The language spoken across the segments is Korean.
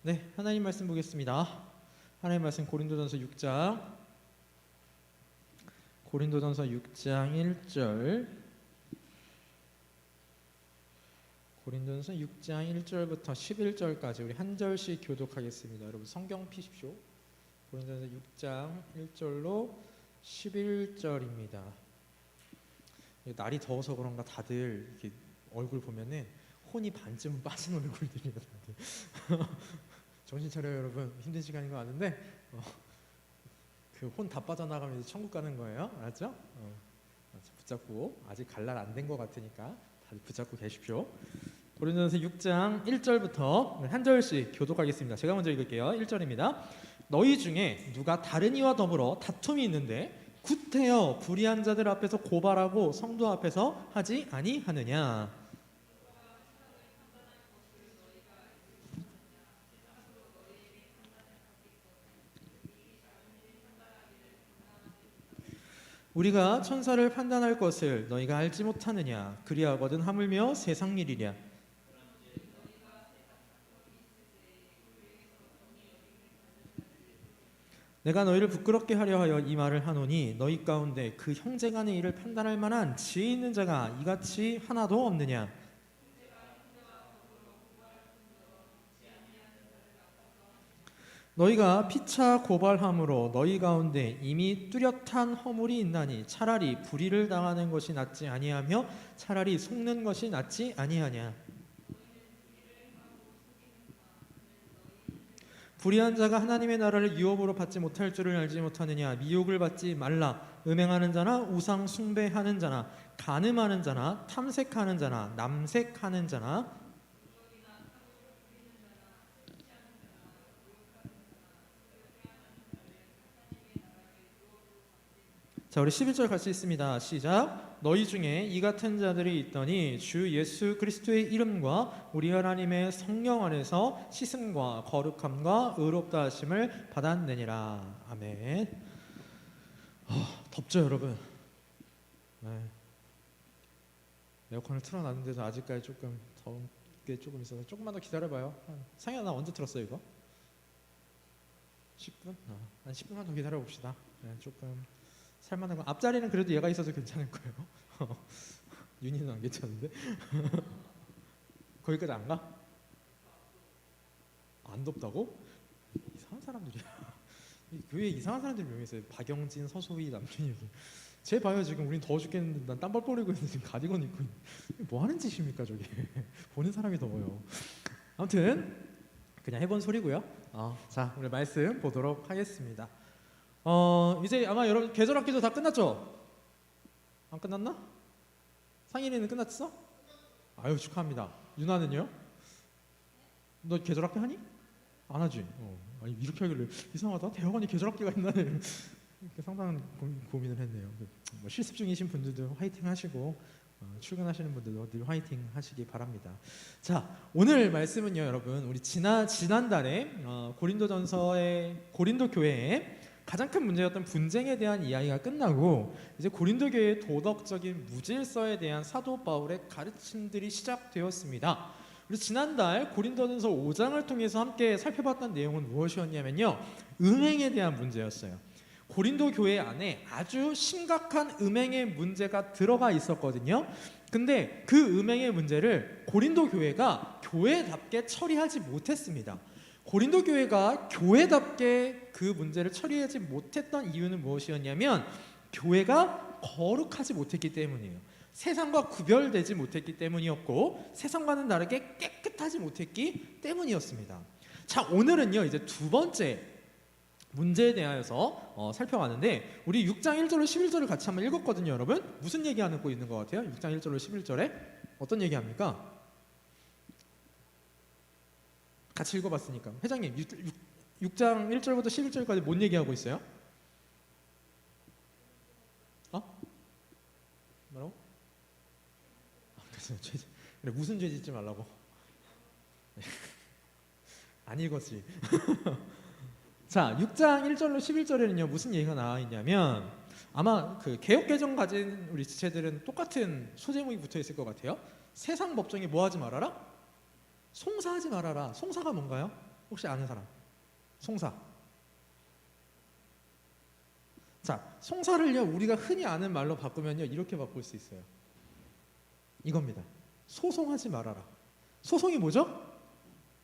네, 하나님 말씀 보겠습니다. 하나님 말씀 고린도전서 6장 1절 고린도전서 6장 1절부터 11절까지 우리 한 절씩 교독하겠습니다. 여러분 성경 피십시오. 고린도전서 6장 1절로 11절입니다. 날이 더워서 그런가 다들 이렇게 얼굴 보면은 혼이 반쯤 빠진 얼굴들이에요. 정신 차려요, 여러분. 힘든 시간인 거 아는데 그 혼 다 빠져나가면 이제 천국 가는 거예요. 알았죠? 붙잡고 아직 갈 날 안 된 것 같으니까 다들 붙잡고 계십시오. 고린도전서 6장 1절부터 한 절씩 교독하겠습니다. 제가 먼저 읽을게요. 1절입니다. 너희 중에 누가 다른 이와 더불어 다툼이 있는데 구태여 불의한 자들 앞에서 고발하고 성도 앞에서 하지 아니하느냐. 우리가 천사를 판단할 것을 너희가 알지 못하느냐. 그리하거든 하물며 세상 일이랴. 내가 너희를 부끄럽게 하려 하여 이 말을 하노니 너희 가운데 그 형제 간의 일을 판단할 만한 지혜 있는 자가 이같이 하나도 없느냐. 너희가 피차 고발함으로 너희 가운데 이미 뚜렷한 허물이 있나니 차라리 불의를 당하는 것이 낫지 아니하며 차라리 속는 것이 낫지 아니하냐. 불의한 자가 하나님의 나라를 유업으로 받지 못할 줄을 알지 못하느냐. 미혹을 받지 말라. 음행하는 자나 우상 숭배하는 자나 간음하는 자나 탐색하는 자나 남색하는 자나 자, 우리 11절 같이 읽습니다. 시작. 너희 중에 이 같은 자들이 있더니 주 예수 그리스도의 이름과 우리 하나님의 성령 안에서 씻음과 거룩함과 의롭다 하심을 받았느니라. 아멘. 덥죠, 여러분? 네. 에어컨을 틀어놨는데도 아직까지 조금 더운 게 조금 있어서 조금만 더 기다려봐요. 상현아, 나 언제 틀었어 이거? 10분? 한 10분만 더 기다려봅시다. 네, 조금 살만한 거. 앞자리는 그래도 얘가 있어서 괜찮을 거예요. 윤희는 안 괜찮은데? 거기까지 안 가? 안 덥다고? 이상한 사람들이야. 이 교회에 이상한 사람들이 몇 명 있어요. 박영진, 서소희, 남준이. 쟤 봐요, 지금 우린 더워 죽겠는데 난 땀 뻘뻘 흘리고 있는데 지금 가디건 입고 있는. 뭐 하는 짓입니까 저게. 보는 사람이 더워요. 아무튼 그냥 해본 소리고요. 자, 우리 말씀 보도록 하겠습니다. 이제 아마 여러분 계절학기도 다 끝났죠? 안 끝났나? 상일이는 끝났어? 아유, 축하합니다. 유나는요? 너 계절학기 하니? 안 하지? 아니, 이렇게 하길래 이상하다. 대학원이 계절학기가 있나네. 이렇게 상당한 고민을 했네요. 뭐 실습 중이신 분들도 화이팅 하시고 출근하시는 분들도 늘 화이팅 하시기 바랍니다. 자, 오늘 말씀은요, 여러분, 우리 지난달에 고린도전서의 고린도 교회에 가장 큰 문제였던 분쟁에 대한 이야기가 끝나고 이제 고린도 교회의 도덕적인 무질서에 대한 사도 바울의 가르침들이 시작되었습니다. 우리 지난달 고린도전서 5장을 통해서 함께 살펴봤던 내용은 무엇이었냐면요, 음행에 대한 문제였어요. 고린도 교회 안에 아주 심각한 음행의 문제가 들어가 있었거든요. 근데 그 음행의 문제를 고린도 교회가 교회답게 처리하지 못했습니다. 고린도 교회가 교회답게 그 문제를 처리하지 못했던 이유는 무엇이었냐면 교회가 거룩하지 못했기 때문이에요. 세상과 구별되지 못했기 때문이었고 세상과는 다르게 깨끗하지 못했기 때문이었습니다. 자, 오늘은요 이제 두 번째 문제에 대하여서 살펴봤는데 우리 6장 1절로 11절을 같이 한번 읽었거든요. 여러분 무슨 얘기하고 있는 것 같아요? 6장 1절로 11절에 어떤 얘기합니까? 같이 읽어봤으니까. 회장님 6장 1절부터 11절까지 뭔 얘기하고 있어요? 뭐라고? 그래, 무슨 죄 짓지 말라고. 안 읽었지. 자, 6장 1절로 11절에는요 무슨 얘기가 나와 있냐면 아마 그 개역개정 가진 우리 지체들은 똑같은 소제목이 붙어 있을 것 같아요. 세상 법정에 뭐 하지 말아라? 송사하지 말아라. 송사가 뭔가요? 혹시 아는 사람? 송사. 자, 송사를요 우리가 흔히 아는 말로 바꾸면요 이렇게 바꿀 수 있어요. 이겁니다. 소송하지 말아라. 소송이 뭐죠?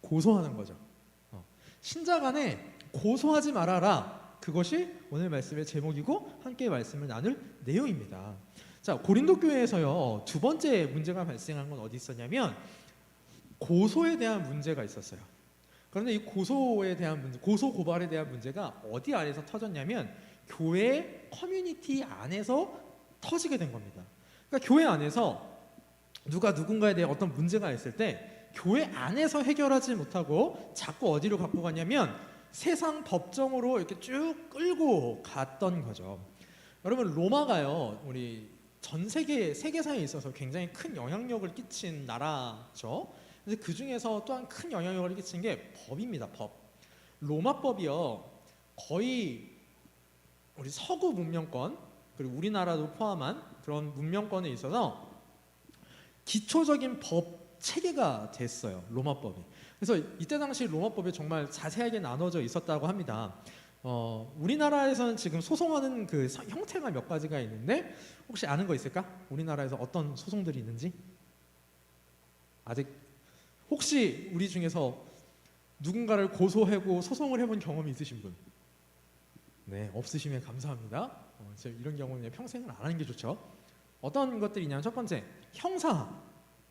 고소하는 거죠. 신자 간에 고소하지 말아라. 그것이 오늘 말씀의 제목이고 함께 말씀을 나눌 내용입니다. 자, 고린도 교회에서요 두 번째 문제가 발생한 건 어디 있었냐면 고소에 대한 문제가 있었어요. 그런데 이 고소에 대한 문제, 고소 고발에 대한 문제가 어디 안에서 터졌냐면 교회 커뮤니티 안에서 터지게 된 겁니다. 그러니까 교회 안에서 누가 누군가에 대해 어떤 문제가 있을 때 교회 안에서 해결하지 못하고 자꾸 어디로 갖고 가냐면 세상 법정으로 이렇게 쭉 끌고 갔던 거죠. 여러분 로마가요 우리 전 세계사에 있어서 굉장히 큰 영향력을 끼친 나라죠. 근데 그 중에서 또한 큰 영향력을 끼친 게 법입니다. 법. 로마법이요 거의 우리 서구 문명권 그리고 우리나라도 포함한 그런 문명권에 있어서 기초적인 법 체계가 됐어요. 로마법이. 그래서 이때 당시 로마법이 정말 자세하게 나눠져 있었다고 합니다. 우리나라에서는 지금 소송하는 그 형태가 몇 가지가 있는데 혹시 아는 거 있을까? 우리나라에서 어떤 소송들이 있는지? 아직 혹시 우리 중에서 누군가를 고소하고 소송을 해본 경험이 있으신 분? 네, 없으시면 감사합니다. 이런 경우는 평생을 안 하는 게 좋죠. 어떤 것들이 있냐면 첫 번째, 형사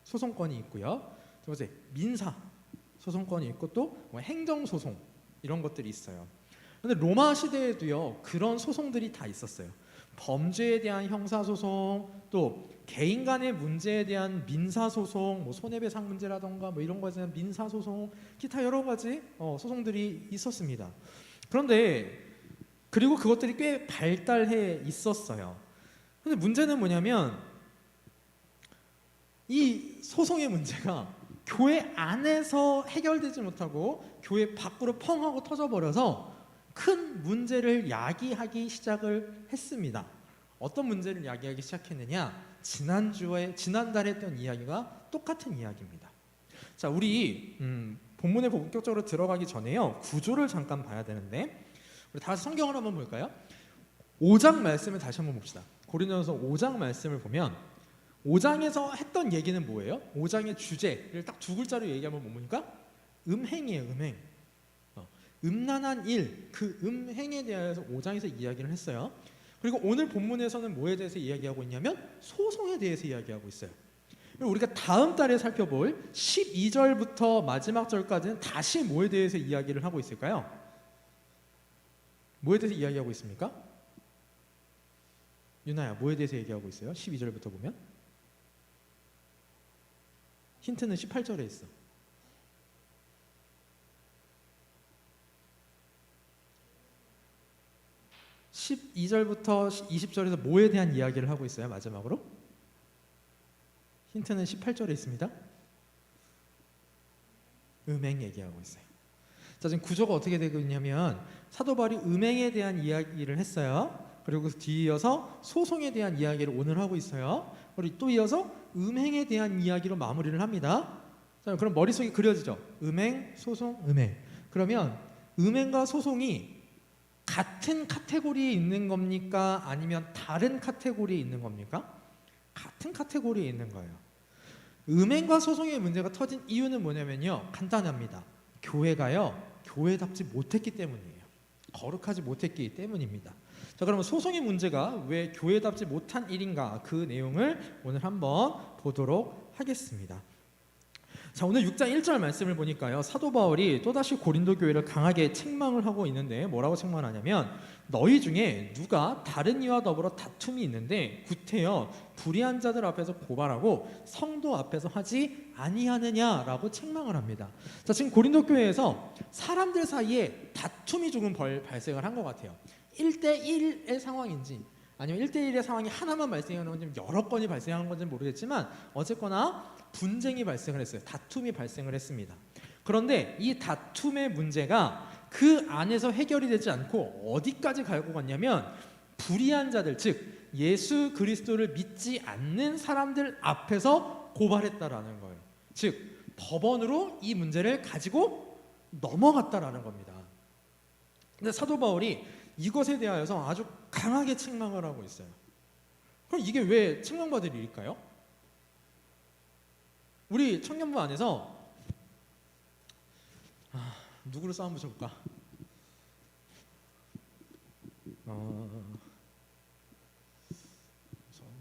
소송권이 있고요. 두 번째, 민사 소송권이 있고 또 행정 소송 이런 것들이 있어요. 근데 로마 시대에도요 그런 소송들이 다 있었어요. 범죄에 대한 형사 소송, 또 개인 간의 문제에 대한 민사 소송, 뭐 손해배상 문제라던가 뭐 이런 것에 대한 민사 소송, 기타 여러 가지 소송들이 있었습니다. 그런데 그리고 그것들이 꽤 발달해 있었어요. 근데 문제는 뭐냐면 이 소송의 문제가 교회 안에서 해결되지 못하고 교회 밖으로 펑 하고 터져버려서 큰 문제를 야기하기 시작을 했습니다. 어떤 문제를 야기하기 시작했느냐? 지난달에 했던 이야기가 똑같은 이야기입니다. 자, 우리 본문에 본격적으로 들어가기 전에요 구조를 잠깐 봐야 되는데 우리 다시 성경을 한번 볼까요? 5장 말씀을 다시 한번 봅시다. 고린도전서 5장 말씀을 보면 5장에서 했던 얘기는 뭐예요? 5장의 주제를 딱 두 글자로 얘기하면 뭡니까? 음행이에요. 음행. 음란한 일, 그 음행에 대해서 5장에서 이야기를 했어요. 그리고 오늘 본문에서는 뭐에 대해서 이야기하고 있냐면 소송에 대해서 이야기하고 있어요. 그리고 우리가 다음 달에 살펴볼 12절부터 마지막 절까지는 다시 뭐에 대해서 이야기를 하고 있을까요? 뭐에 대해서 이야기하고 있습니까? 유나야, 뭐에 대해서 얘기하고 있어요? 12절부터 보면 힌트는 18절에 있어. (12절부터) (20절에서) 뭐에 대한 이야기를 하고 있어요? 마지막으로 힌트는 18절에 있습니다. 음행 얘기하고 있어요. 자, 지금 구조가 어떻게 되고 있냐면 사도 바울이 음행에 대한 이야기를 했어요. 그리고 뒤이어서 소송에 대한 이야기를 오늘 하고 있어요. 그리고 또 이어서 음행에 대한 이야기로 마무리를 합니다. 자, 그럼 머릿속에 그려지죠? 음행, 소송, 음행. 그러면 음행과 소송이 같은 카테고리에 있는 겁니까? 아니면 다른 카테고리에 있는 겁니까? 같은 카테고리에 있는 거예요. 음행과 소송의 문제가 터진 이유는 뭐냐면요, 간단합니다. 교회가요 교회답지 못했기 때문이에요. 거룩하지 못했기 때문입니다. 자, 그러면 소송의 문제가 왜 교회답지 못한 일인가, 그 내용을 오늘 한번 보도록 하겠습니다. 자, 오늘 6장 1절 말씀을 보니까요 사도 바울이 또다시 고린도 교회를 강하게 책망을 하고 있는데 뭐라고 책망하냐면 너희 중에 누가 다른 이와 더불어 다툼이 있는데 구태여 불의한 자들 앞에서 고발하고 성도 앞에서 하지 아니하느냐라고 책망을 합니다. 자, 지금 고린도 교회에서 사람들 사이에 다툼이 조금 발생을 한 것 같아요. 1대1의 상황인지 아니면 1대1의 상황이 하나만 발생하는 건지 여러 건이 발생하는 건지 모르겠지만 어쨌거나 분쟁이 발생을 했어요. 다툼이 발생을 했습니다. 그런데 이 다툼의 문제가 그 안에서 해결이 되지 않고 어디까지 갈고 갔냐면 불의한 자들, 즉 예수 그리스도를 믿지 않는 사람들 앞에서 고발했다라는 거예요. 즉 법원으로 이 문제를 가지고 넘어갔다라는 겁니다. 근데 사도 바울이 이것에 대하여서 아주 강하게 책망을 하고 있어요. 그럼 이게 왜 책망받을 일일까요? 우리 청년부 안에서 누구를 싸움 붙여볼까?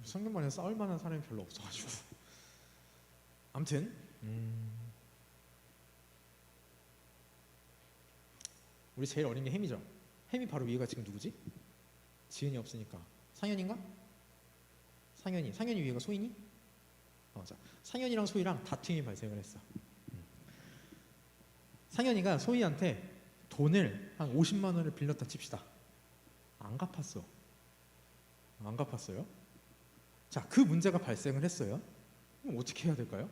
청년부 안에서 싸울 만한 사람이 별로 없어가지고 아무튼 우리 제일 어린 게 햄이죠. 햄이 바로 위에가 지금 누구지? 지은이 없으니까 상현인가? 상현이 위에가 소인이? 자, 상현이랑 소희랑 다툼이 발생을 했어. 상현이가 소희한테 돈을 한 50만 원을 빌렸다 칩시다. 안 갚았어. 안 갚았어요. 자, 그 문제가 발생을 했어요. 그럼 어떻게 해야 될까요?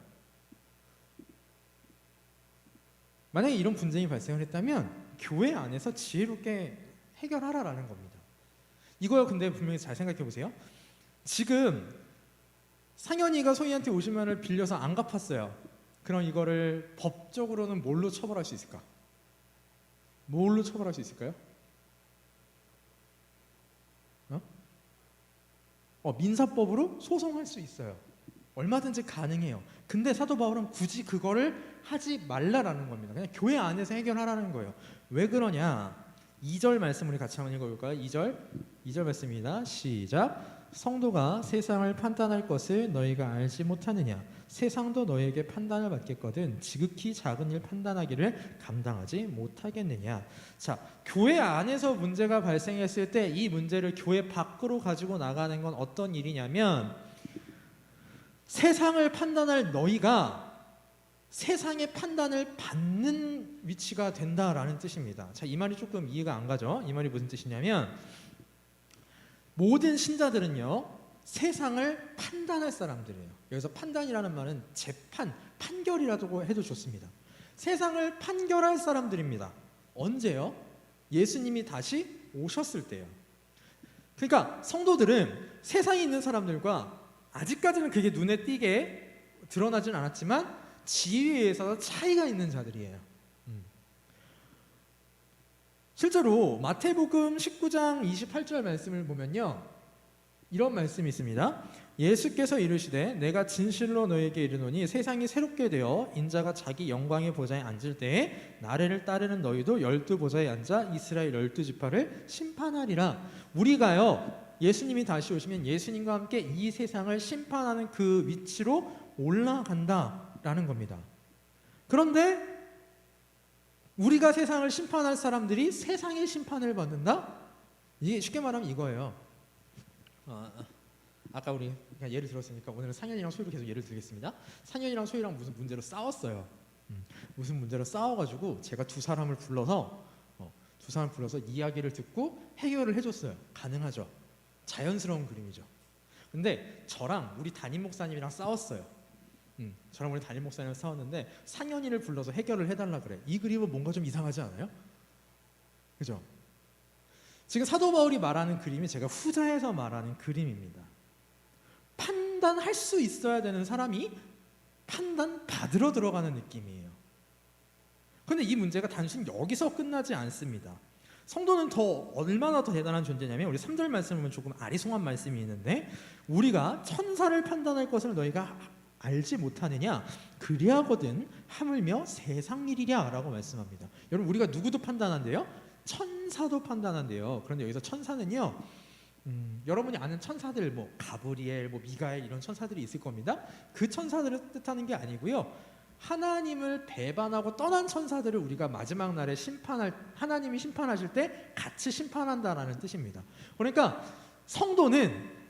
만약에 이런 분쟁이 발생을 했다면 교회 안에서 지혜롭게 해결하라라는 겁니다. 이거요. 근데 분명히 잘 생각해 보세요. 지금 상현이가 소희한테 50만 원을 빌려서 안 갚았어요. 그럼 이거를 법적으로는 뭘로 처벌할 수 있을까? 뭘로 처벌할 수 있을까요? 민사법으로 소송할 수 있어요. 얼마든지 가능해요. 근데 사도 바울은 굳이 그거를 하지 말라라는 겁니다. 그냥 교회 안에서 해결하라는 거예요. 왜 그러냐? 2절 말씀 우리 같이 한번 읽어볼까요? 2절 말씀입니다. 시작. 성도가 세상을 판단할 것을 너희가 알지 못하느냐? 세상도 너희에게 판단을 받겠거든 지극히 작은 일 판단하기를 감당하지 못하겠느냐? 자, 교회 안에서 문제가 발생했을 때 이 문제를 교회 밖으로 가지고 나가는 건 어떤 일이냐면 세상을 판단할 너희가 세상의 판단을 받는 위치가 된다라는 뜻입니다. 자, 이 말이 조금 이해가 안 가죠? 이 말이 무슨 뜻이냐면 모든 신자들은요 세상을 판단할 사람들이에요. 여기서 판단이라는 말은 재판, 판결이라고 해도 좋습니다. 세상을 판결할 사람들입니다. 언제요? 예수님이 다시 오셨을 때요. 그러니까 성도들은 세상에 있는 사람들과 아직까지는 그게 눈에 띄게 드러나진 않았지만 지위에 있어서 차이가 있는 자들이에요. 실제로 마태복음 19장 28절 말씀을 보면요 이런 말씀이 있습니다. 예수께서 이르시되 내가 진실로 너에게 이르노니 세상이 새롭게 되어 인자가 자기 영광의 보좌에 앉을 때에 나를 따르는 너희도 12보좌에 앉아 이스라엘 12지파를 심판하리라. 우리가요 예수님이 다시 오시면 예수님과 함께 이 세상을 심판하는 그 위치로 올라간다라는 겁니다. 그런데 우리가 세상을 심판할 사람들이 세상의 심판을 받는다? 이게 쉽게 말하면 이거예요. 아까 우리 그냥 예를 들었으니까 오늘은 상현이랑 소희로 계속 예를 들겠습니다. 상현이랑 소희랑 무슨 문제로 싸웠어요. 무슨 문제로 싸워가지고 제가 두 사람을 불러서 이야기를 듣고 해결을 해줬어요. 가능하죠. 자연스러운 그림이죠. 근데 저랑 우리 담임 목사님이랑 싸웠어요. 저랑 우리 담임 목사님이랑 싸웠는데 상현이를 불러서 해결을 해달라 그래. 이 그림은 뭔가 좀 이상하지 않아요? 그죠? 지금 사도 바울이 말하는 그림이 제가 후자에서 말하는 그림입니다. 판단할 수 있어야 되는 사람이 판단 받으러 들어가는 느낌이에요. 그런데 이 문제가 단순히 여기서 끝나지 않습니다. 성도는 얼마나 더 대단한 존재냐면 우리 3절 말씀을 보면 조금 아리송한 말씀이 있는데 우리가 천사를 판단할 것을 너희가 알지 못하느냐? 그리하거든 하물며 세상 일이랴 라고 말씀합니다. 여러분 우리가 누구도 판단한대요? 천사도 판단한대요. 그런데 여기서 천사는요 여러분이 아는 천사들 가브리엘, 미가엘 이런 천사들이 있을 겁니다. 그 천사들을 뜻하는 게 아니고요. 하나님을 배반하고 떠난 천사들을 우리가 마지막 날에 하나님이 심판하실 때 같이 심판한다라는 뜻입니다. 그러니까 성도는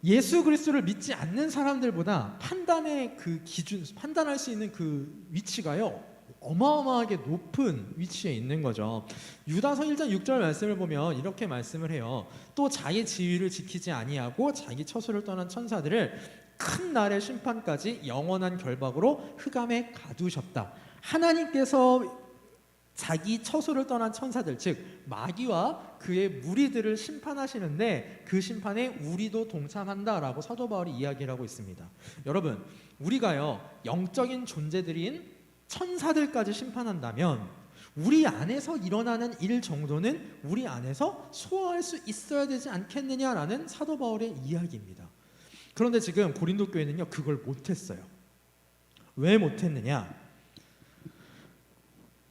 예수 그리스도를 믿지 않는 사람들보다 판단의 그 기준, 판단할 수 있는 그 위치가요 어마어마하게 높은 위치에 있는 거죠. 유다서 1장 6절 말씀을 보면 이렇게 말씀을 해요. 또 자기 지위를 지키지 아니하고 자기 처소를 떠난 천사들을 큰 날의 심판까지 영원한 결박으로 흑암에 가두셨다. 하나님께서 자기 처소를 떠난 천사들, 즉 마귀와 그의 무리들을 심판하시는데 그 심판에 우리도 동참한다라고 사도 바울이 이야기를 하고 있습니다. 여러분, 우리가요 영적인 존재들인 천사들까지 심판한다면 우리 안에서 일어나는 일 정도는 우리 안에서 소화할 수 있어야 되지 않겠느냐라는 사도 바울의 이야기입니다. 그런데 지금 고린도 교회는요, 그걸 못했어요. 왜 못했느냐?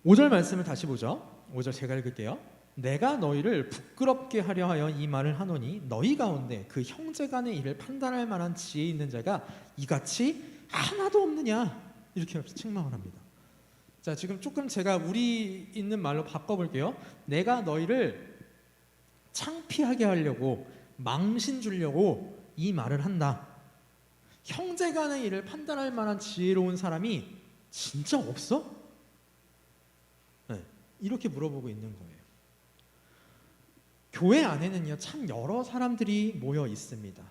5절 말씀을 다시 보죠. 5절 제가 읽을게요. 내가 너희를 부끄럽게 하려 하여 이 말을 하노니 너희 가운데 그 형제 간의 일을 판단할 만한 지혜 있는 자가 이같이 하나도 없느냐, 이렇게 책망을 합니다. 자, 지금 조금 제가 우리 있는 말로 바꿔볼게요. 내가 너희를 창피하게 하려고, 망신 주려고 이 말을 한다. 형제 간의 일을 판단할 만한 지혜로운 사람이 진짜 없어? 네, 이렇게 물어보고 있는 거예요. 교회 안에는요, 참 여러 사람들이 모여 있습니다.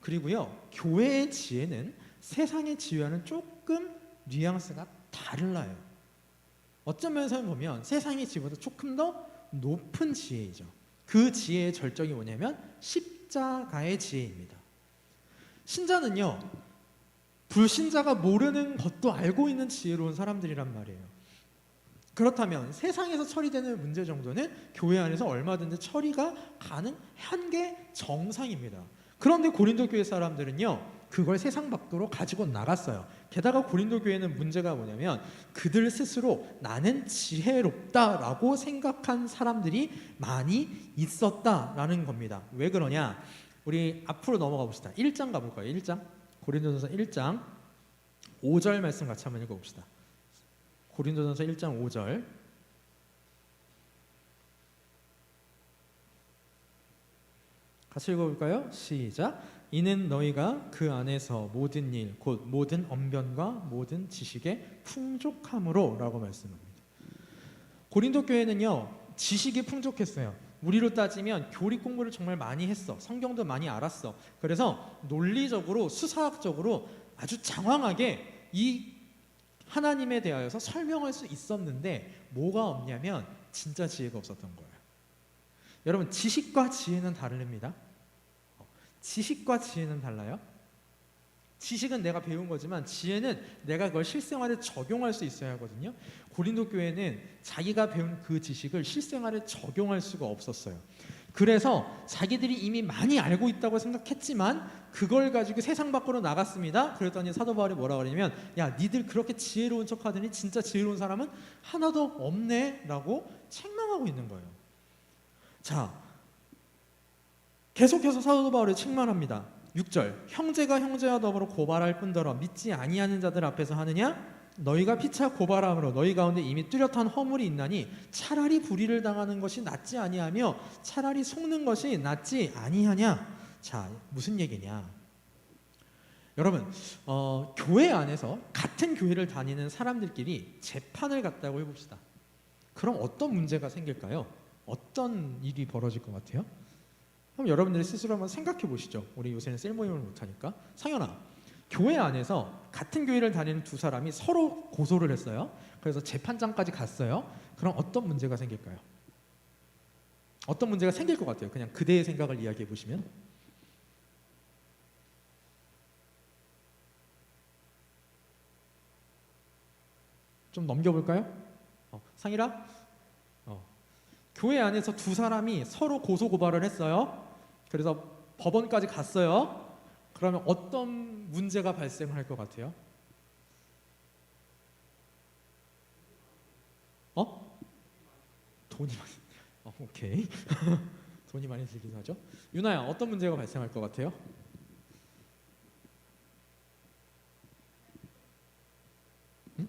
그리고요, 교회의 지혜는 세상의 지혜와는 조금 뉘앙스가 달라요. 어떤 면에서 보면 세상의 지혜보다 조금 더 높은 지혜이죠. 그 지혜의 절정이 뭐냐면 십자가의 지혜입니다. 신자는요, 불신자가 모르는 것도 알고 있는 지혜로운 사람들이란 말이에요. 그렇다면 세상에서 처리되는 문제 정도는 교회 안에서 얼마든지 처리가 가능한 게 정상입니다. 그런데 고린도 교회 사람들은요, 그걸 세상 밖으로 가지고 나갔어요. 게다가 고린도 교회는 문제가 뭐냐면 그들 스스로 나는 지혜롭다라고 생각한 사람들이 많이 있었다라는 겁니다. 왜 그러냐? 우리 앞으로 넘어가 봅시다. 1장 가볼까요? 1장, 고린도전서 1장 5절 말씀 같이 한번 읽어봅시다. 고린도전서 1장 5절. 같이 읽어볼까요? 시작. 이는 너희가 그 안에서 모든 일, 곧 모든 언변과 모든 지식의 풍족함으로 라고 말씀합니다. 고린도 교회는요, 지식이 풍족했어요. 우리로 따지면 교리 공부를 정말 많이 했어. 성경도 많이 알았어. 그래서 논리적으로, 수사학적으로 아주 장황하게 이 하나님에 대하여서 설명할 수 있었는데 뭐가 없냐면 진짜 지혜가 없었던 거예요. 여러분, 지식과 지혜는 다릅니다. 지식과 지혜는 달라요. 지식은 내가 배운 거지만 지혜는 내가 그걸 실생활에 적용할 수 있어야 하거든요. 고린도 교회는 자기가 배운 그 지식을 실생활에 적용할 수가 없었어요. 그래서 자기들이 이미 많이 알고 있다고 생각했지만 그걸 가지고 세상 밖으로 나갔습니다. 그랬더니 사도 바울이 뭐라 그러냐면, 야, 니들 그렇게 지혜로운 척하더니 진짜 지혜로운 사람은 하나도 없네 라고 책망하고 있는 거예요. 자, 계속해서 사도 바울이 책망합니다. 6절, 형제가 형제와 더불어 고발할 뿐더러 믿지 아니하는 자들 앞에서 하느냐? 너희가 피차 고발함으로 너희 가운데 이미 뚜렷한 허물이 있나니 차라리 불의를 당하는 것이 낫지 아니하며 차라리 속는 것이 낫지 아니하냐? 자, 무슨 얘기냐? 여러분, 교회 안에서 같은 교회를 다니는 사람들끼리 재판을 갖다고 해봅시다. 그럼 어떤 문제가 생길까요? 어떤 일이 벌어질 것 같아요? 그럼 여러분들이 스스로 한번 생각해 보시죠. 우리 요새는 셀 모임을 못하니까. 상현아, 교회 안에서 같은 교회를 다니는 두 사람이 서로 고소를 했어요. 그래서 재판장까지 갔어요. 그럼 어떤 문제가 생길까요? 어떤 문제가 생길 것 같아요? 그냥 그대의 생각을 이야기해 보시면. 좀 넘겨볼까요? 상일아, 교회 안에서 두 사람이 서로 고소 고발을 했어요. 그래서 법원까지 갔어요. 그러면 어떤 문제가 발생할 것 같아요? 돈이 많이. 오케이. 돈이 많이 들긴 하죠. 유나야, 어떤 문제가 발생할 것 같아요? 응?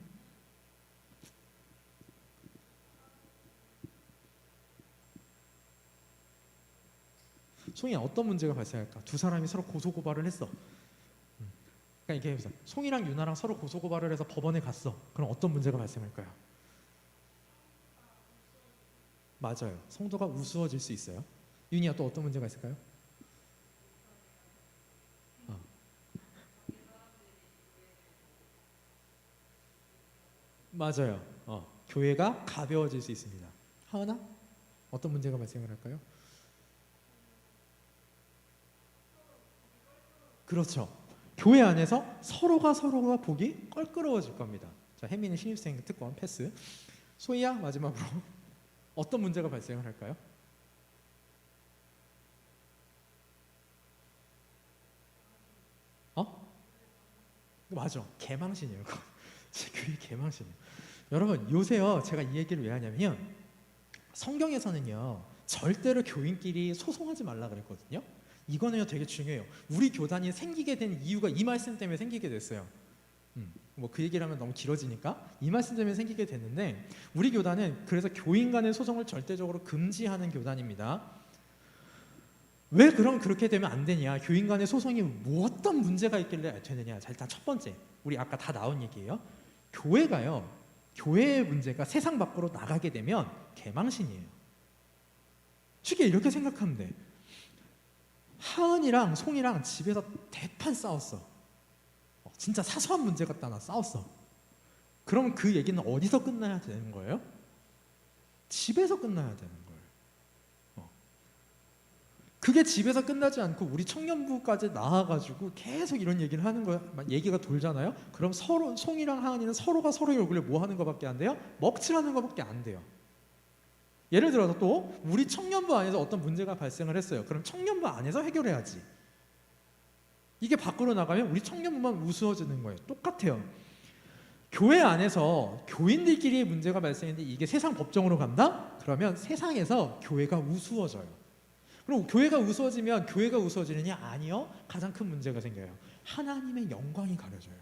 송이야, 어떤 문제가 발생할까? 두 사람이 서로 고소고발을 했어. 그러니까 이렇게 해보자. 송이랑 유나랑 서로 고소고발을 해서 법원에 갔어. 그럼 어떤 문제가 발생할까요? 맞아요. 성도가 우스워질 수 있어요. 윤희야, 또 어떤 문제가 있을까요? 어. 맞아요. 교회가 가벼워질 수 있습니다. 하은아, 어떤 문제가 발생을 할까요? 그렇죠. 교회 안에서 서로가 보기 껄끄러워질 겁니다. 자, 혜민이 신입생 특권 패스. 소희야, 마지막으로 어떤 문제가 발생을 할까요? 어? 맞아, 개망신이에요. 그게 개망신이에요. 여러분, 요새요 제가 이 얘기를 왜 하냐면요, 성경에서는요 절대로 교인끼리 소송하지 말라 그랬거든요. 이거는요 되게 중요해요. 우리 교단이 생기게 된 이유가 이 말씀 때문에 생기게 됐어요. 뭐 그 얘기를 하면 너무 길어지니까 이 말씀 때문에 생기게 됐는데, 우리 교단은 그래서 교인 간의 소송을 절대적으로 금지하는 교단입니다. 왜 그럼 그렇게 되면 안 되냐? 교인 간의 소송이 뭐 어떤 문제가 있길래 되느냐? 자, 일단 첫 번째, 우리 아까 다 나온 얘기예요. 교회가요, 교회의 문제가 세상 밖으로 나가게 되면 개망신이에요. 쉽게 이렇게 생각하면 돼. 하은이랑 송이랑 집에서 대판 싸웠어. 진짜 사소한 문제 갖다 나 싸웠어. 그럼 그 얘기는 어디서 끝나야 되는 거예요? 집에서 끝나야 되는 거예요. 그게 집에서 끝나지 않고 우리 청년부까지 나와가지고 계속 이런 얘기를 하는 거야. 얘기가 돌잖아요. 그럼 서로, 송이랑 하은이는 서로가 서로의 얼굴에 뭐 하는 것밖에 안 돼요? 먹칠하는 것밖에 안 돼요. 예를 들어서 또 우리 청년부 안에서 어떤 문제가 발생을 했어요. 그럼 청년부 안에서 해결해야지. 이게 밖으로 나가면 우리 청년부만 우스워지는 거예요. 똑같아요. 교회 안에서 교인들끼리의 문제가 발생했는데 이게 세상 법정으로 간다? 그러면 세상에서 교회가 우스워져요. 그럼 교회가 우스워지면 교회가 우스워지느냐? 아니요. 가장 큰 문제가 생겨요. 하나님의 영광이 가려져요.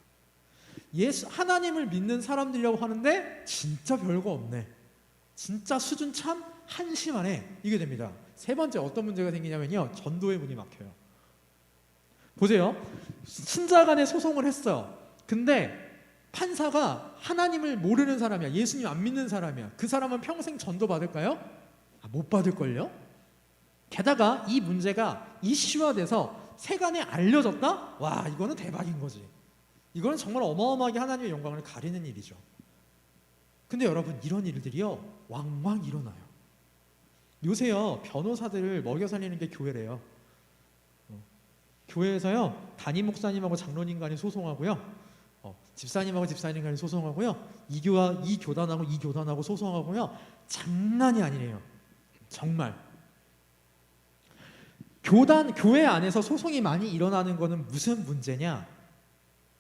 하나님을 믿는 사람들이라고 하는데 진짜 별거 없네. 진짜 수준 참 한심하네. 이게 됩니다. 세 번째, 어떤 문제가 생기냐면요, 전도의 문이 막혀요. 보세요. 신자 간에 소송을 했어요. 근데 판사가 하나님을 모르는 사람이야. 예수님 안 믿는 사람이야. 그 사람은 평생 전도 받을까요? 못 받을걸요? 게다가 이 문제가 이슈화돼서 세간에 알려졌다? 와, 이거는 대박인 거지. 이거는 정말 어마어마하게 하나님의 영광을 가리는 일이죠. 근데 여러분, 이런 일들이요 왕왕 일어나요. 요새요 변호사들을 먹여 살리는 게 교회래요. 교회에서요 담임 목사님하고 장로님 간에 소송하고요, 집사님하고 집사님 간에 소송하고요, 이 교단하고 이 교단하고 소송하고요. 장난이 아니래요. 정말. 교회 안에서 소송이 많이 일어나는 거는 무슨 문제냐?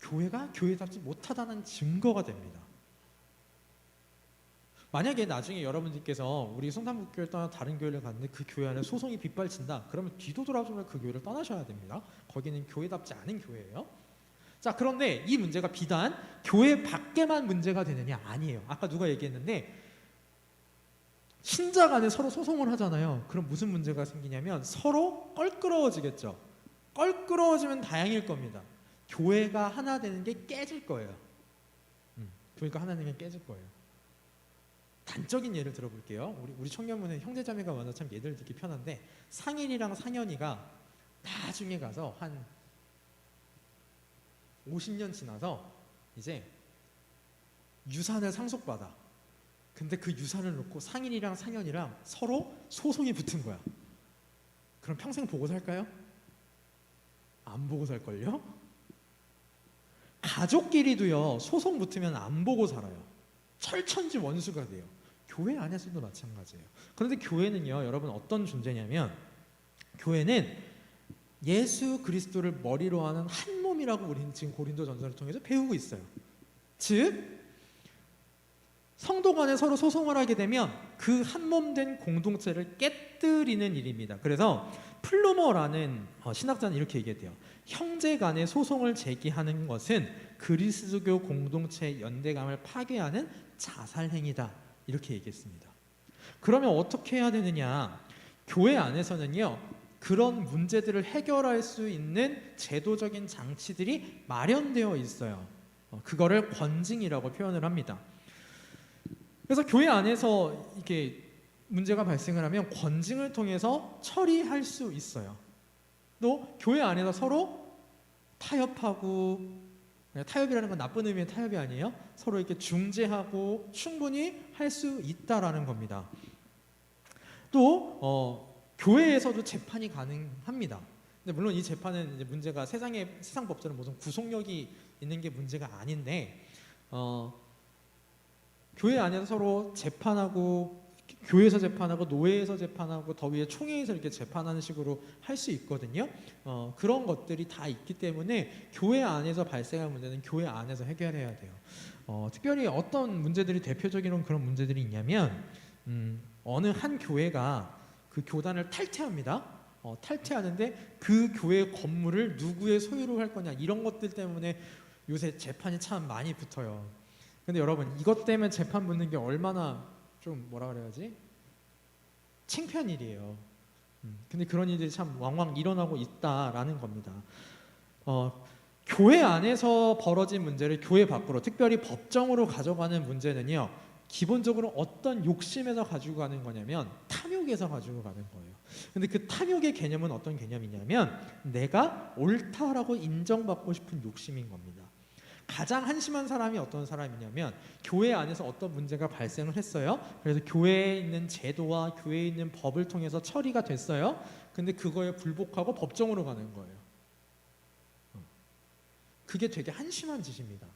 교회가 교회답지 못하다는 증거가 됩니다. 만약에 나중에 여러분들께서 우리 성탄국교회를 떠나 다른 교회를 갔는데 그 교회 안에 소송이 빗발친다, 그러면 뒤도 돌아보면 그 교회를 떠나셔야 됩니다. 거기는 교회답지 않은 교회예요. 자, 그런데 이 문제가 비단 교회 밖에만 문제가 되느냐? 아니에요. 아까 누가 얘기했는데 신자 간에 서로 소송을 하잖아요. 그럼 무슨 문제가 생기냐면 서로 껄끄러워지겠죠. 껄끄러워지면 다행일 겁니다. 교회가 하나 되는 게 깨질 거예요. 교회가 하나 되는 게 깨질 거예요. 단적인 예를 들어볼게요. 우리 청년부는 형제자매가 많아 참 예를 들기 편한데, 상일이랑 상현이가 나중에 가서 한 50년 지나서 이제 유산을 상속받아. 근데 그 유산을 놓고 상일이랑 상현이랑 서로 소송이 붙은 거야. 그럼 평생 보고 살까요? 안 보고 살걸요? 가족끼리도요 소송 붙으면 안 보고 살아요. 철천지 원수가 돼요. 교회 안에서도 마찬가지예요. 그런데 교회는요 여러분 어떤 존재냐면, 교회는 예수 그리스도를 머리로 하는 한 몸이라고 우리는 지금 고린도전서를 통해서 배우고 있어요. 즉 성도 간에 서로 소송을 하게 되면 그 한 몸 된 공동체를 깨뜨리는 일입니다. 그래서 플루머라는 신학자는 이렇게 얘기했대요. 형제 간의 소송을 제기하는 것은 그리스도교 공동체의 연대감을 파괴하는 자살행위다, 이렇게 얘기했습니다. 그러면 어떻게 해야 되느냐? 교회 안에서는요 그런 문제들을 해결할 수 있는 제도적인 장치들이 마련되어 있어요. 그거를 권징이라고 표현을 합니다. 그래서 교회 안에서 이렇게 문제가 발생을 하면 권징을 통해서 처리할 수 있어요. 또 교회 안에서 서로 타협하고, 타협이라는 건 나쁜 의미의 타협이 아니에요. 서로 이렇게 중재하고 충분히 할 수 있다라는 겁니다. 또 교회에서도 재판이 가능합니다. 근데 물론 이 재판은 이제 문제가 세상 법전은 무슨 구속력이 있는 게 문제가 아닌데, 교회 안에서 서로 재판하고, 교회에서 재판하고 노회에서 재판하고 더 위에 총회에서 이렇게 재판하는 식으로 할 수 있거든요. 그런 것들이 다 있기 때문에 교회 안에서 발생한 문제는 교회 안에서 해결해야 돼요. 특별히 어떤 문제들이 대표적인 그런 문제들이 있냐면 어느 한 교회가 그 교단을 탈퇴합니다. 탈퇴하는데 그 교회 건물을 누구의 소유로 할 거냐, 이런 것들 때문에 요새 재판이 참 많이 붙어요. 근데 여러분, 이것 때문에 재판 붙는 게 얼마나 좀 뭐라 그래야지, 창피한 일이에요. 근데 그런 일들이 참 왕왕 일어나고 있다라는 겁니다. 교회 안에서 벌어진 문제를 교회 밖으로, 특별히 법정으로 가져가는 문제는요, 기본적으로 어떤 욕심에서 가지고 가는 거냐면 탐욕에서 가지고 가는 거예요. 근데 그 탐욕의 개념은 어떤 개념이냐면 내가 옳다라고 인정받고 싶은 욕심인 겁니다. 가장 한심한 사람이 어떤 사람이냐면 교회 안에서 어떤 문제가 발생을 했어요. 그래서 교회에 있는 제도와 교회에 있는 법을 통해서 처리가 됐어요. 근데 그거에 불복하고 법정으로 가는 거예요. 그게 되게 한심한 짓입니다.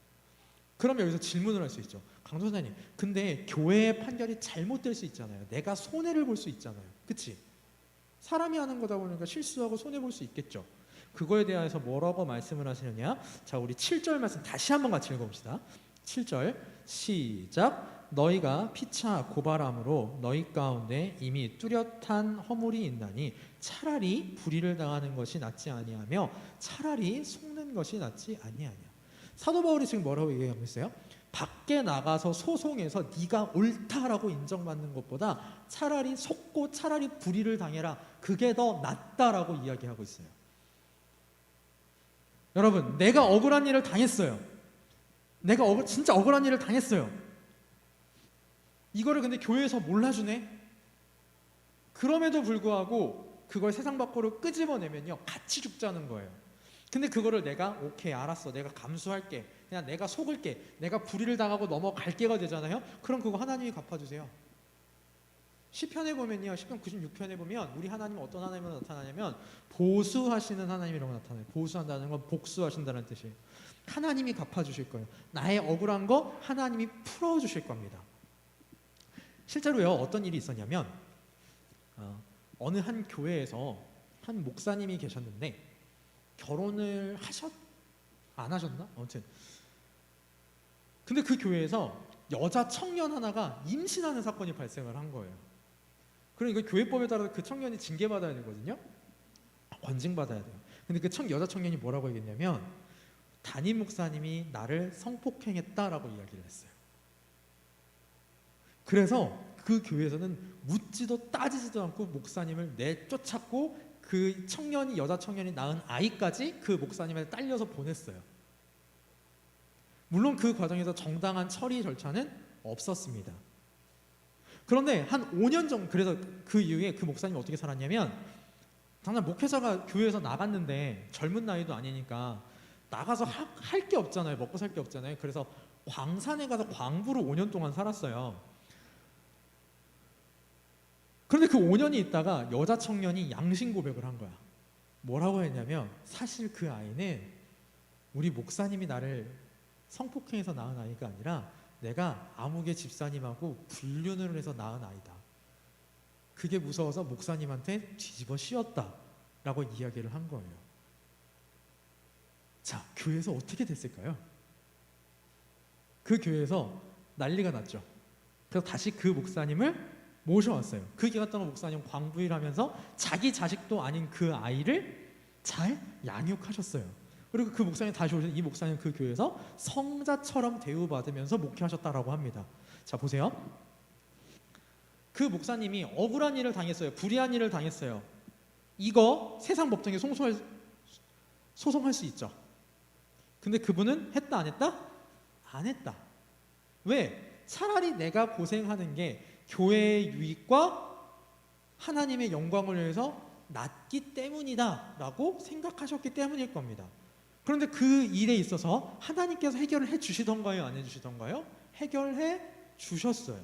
그러면 여기서 질문을 할 수 있죠. 강도사님, 근데 교회의 판결이 잘못될 수 있잖아요. 내가 손해를 볼 수 있잖아요. 그치? 사람이 하는 거다 보니까 실수하고 손해 볼 수 있겠죠. 그거에 대해서 뭐라고 말씀을 하시느냐? 자, 우리 7절 말씀 다시 한번 같이 읽어봅시다. 7절 시작. 너희가 피차 고발함으로 너희 가운데 이미 뚜렷한 허물이 있나니 차라리 불의를 당하는 것이 낫지 아니하며 차라리 속는 것이 낫지 아니하냐. 사도 바울이 지금 뭐라고 얘기하고 있어요? 밖에 나가서 소송해서 네가 옳다라고 인정받는 것보다 차라리 속고 차라리 불의를 당해라, 그게 더 낫다라고 이야기하고 있어요. 여러분, 내가 억울한 일을 당했어요. 내가 진짜 억울한 일을 당했어요. 이거를 근데 교회에서 몰라주네. 그럼에도 불구하고 그걸 세상 밖으로 끄집어내면요, 같이 죽자는 거예요. 근데 그거를 내가 오케이 알았어, 내가 감수할게, 그냥 내가 속을게, 내가 불의를 당하고 넘어갈게가 되잖아요. 그럼 그거 하나님이 갚아주세요. 시편에 보면요, 시편 96편에 보면 우리 하나님은 어떤 하나님으로 나타나냐면 보수하시는 하나님이라고 나타나요. 보수한다는 건 복수하신다는 뜻이에요. 하나님이 갚아주실 거예요. 나의 억울한 거 하나님이 풀어주실 겁니다. 실제로요, 어떤 일이 있었냐면 어느 한 교회에서 한 목사님이 계셨는데 결혼을 안 하셨나? 아무튼 근데 그 교회에서 여자 청년 하나가 임신하는 사건이 발생을 한 거예요. 그러니까 교회법에 따라서 그 청년이 징계받아야 되거든요. 권징받아야 돼요. 근데 그 여자 청년이 뭐라고 얘기했냐면 담임 목사님이 나를 성폭행했다라고 이야기를 했어요. 그래서 그 교회에서는 묻지도 따지지도 않고 목사님을 내쫓았고 그 여자 청년이 낳은 아이까지 그 목사님을 딸려서 보냈어요. 물론 그 과정에서 정당한 처리 절차는 없었습니다. 그런데 한 5년 정도, 그래서 그 이후에 그 목사님이 어떻게 살았냐면, 당장 목회자가 교회에서 나갔는데 젊은 나이도 아니니까 나가서 할 게 없잖아요. 먹고 살 게 없잖아요. 그래서 광산에 가서 광부로 5년 동안 살았어요. 그런데 그 5년이 있다가 여자 청년이 양심 고백을 한 거야. 뭐라고 했냐면, 사실 그 아이는 우리 목사님이 나를 성폭행해서 낳은 아이가 아니라 내가 아무개 집사님하고 불륜을 해서 낳은 아이다. 그게 무서워서 목사님한테 뒤집어 씌웠다 라고 이야기를 한 거예요. 자, 교회에서 어떻게 됐을까요? 그 교회에서 난리가 났죠. 그래서 다시 그 목사님을 모셔왔어요. 그 기간 동안 목사님 광부일 하면서 자기 자식도 아닌 그 아이를 잘 양육하셨어요. 그리고 그 목사님 다시 오셔서 이 목사님 그 교회에서 성자처럼 대우받으면서 목회하셨다라고 합니다. 자, 보세요. 그 목사님이 억울한 일을 당했어요. 불의한 일을 당했어요. 이거 세상 법정에 소송할 수 있죠. 근데 그분은 했다 안 했다? 안 했다. 왜? 차라리 내가 고생하는 게 교회의 유익과 하나님의 영광을 위해서 낫기 때문이다 라고 생각하셨기 때문일 겁니다. 그런데 그 일에 있어서 하나님께서 해결을 해 주시던가요? 안 해 주시던가요? 해결해 주셨어요.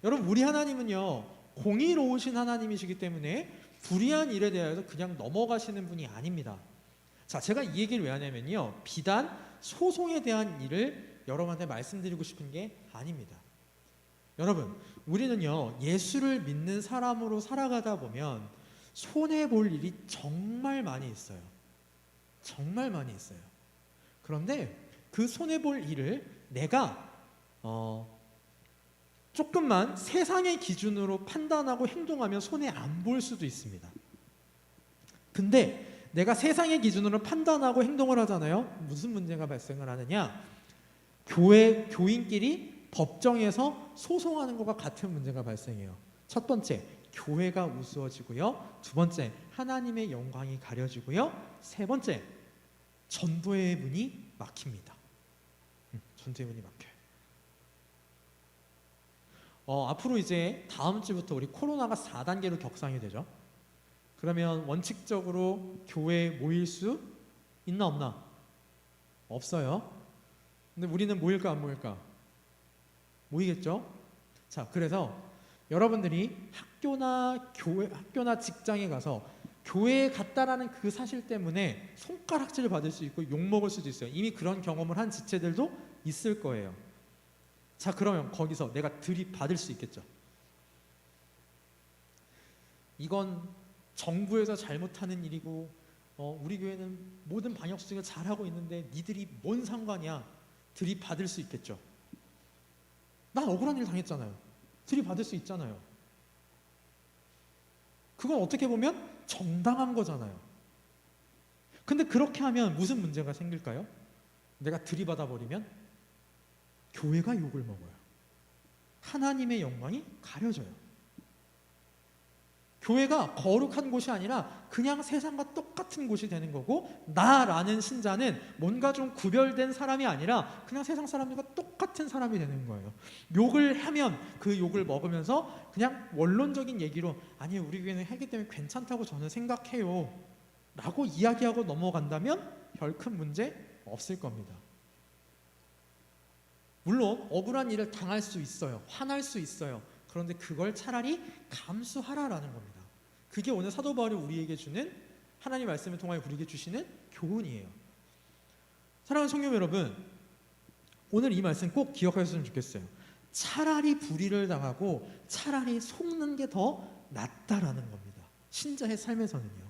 여러분, 우리 하나님은요, 공의로우신 하나님이시기 때문에 불의한 일에 대해서 그냥 넘어가시는 분이 아닙니다. 자, 제가 이 얘기를 왜 하냐면요, 비단 소송에 대한 일을 여러분한테 말씀드리고 싶은 게 아닙니다. 여러분, 우리는요, 예수를 믿는 사람으로 살아가다 보면 손해볼 일이 정말 많이 있어요. 정말 많이 있어요. 그런데 그 손해볼 일을 내가 조금만 세상의 기준으로 판단하고 행동하면 손해 안 볼 수도 있습니다. 근데 내가 세상의 기준으로 판단하고 행동을 하잖아요. 무슨 문제가 발생을 하느냐? 교인끼리 법정에서 소송하는 것과 같은 문제가 발생해요. 첫 번째, 교회가 우스워지고요. 두 번째, 하나님의 영광이 가려지고요. 세 번째, 전도의 문이 막힙니다. 전도의 문이 막혀요. 앞으로 이제 다음 주부터 우리 코로나가 4단계로 격상이 되죠. 그러면 원칙적으로 교회에 모일 수 있나 없나? 없어요. 근데 우리는 모일까 안 모일까? 모이겠죠? 자, 그래서 여러분들이 학교나 직장에 가서 교회에 갔다라는 그 사실 때문에 손가락질 받을 수 있고 욕먹을 수도 있어요. 이미 그런 경험을 한 지체들도 있을 거예요. 자, 그러면 거기서 내가 들이받을 수 있겠죠. 이건 정부에서 잘못하는 일이고 우리 교회는 모든 방역 수칙을 잘하고 있는데 니들이 뭔 상관이야. 들이받을 수 있겠죠. 난 억울한 일 당했잖아요. 들이받을 수 있잖아요. 그건 어떻게 보면 정당한 거잖아요. 근데 그렇게 하면 무슨 문제가 생길까요? 내가 들이받아 버리면 교회가 욕을 먹어요. 하나님의 영광이 가려져요. 교회가 거룩한 곳이 아니라 그냥 세상과 똑같은 곳이 되는 거고, 나라는 신자는 뭔가 좀 구별된 사람이 아니라 그냥 세상 사람들과 똑같은 사람이 되는 거예요. 욕을 하면 그 욕을 먹으면서 그냥 원론적인 얘기로 아니 우리 교회는 하기 때문에 괜찮다고 저는 생각해요 라고 이야기하고 넘어간다면 별 큰 문제 없을 겁니다. 물론 억울한 일을 당할 수 있어요. 화날 수 있어요. 그런데 그걸 차라리 감수하라라는 겁니다. 그게 오늘 사도 바울이 우리에게 주는, 하나님 말씀을 통하여 우리에게 주시는 교훈이에요. 사랑하는 성도 여러분, 오늘 이 말씀 꼭 기억하셨으면 좋겠어요. 차라리 불의를 당하고 차라리 속는 게 더 낫다라는 겁니다. 신자의 삶에서는요.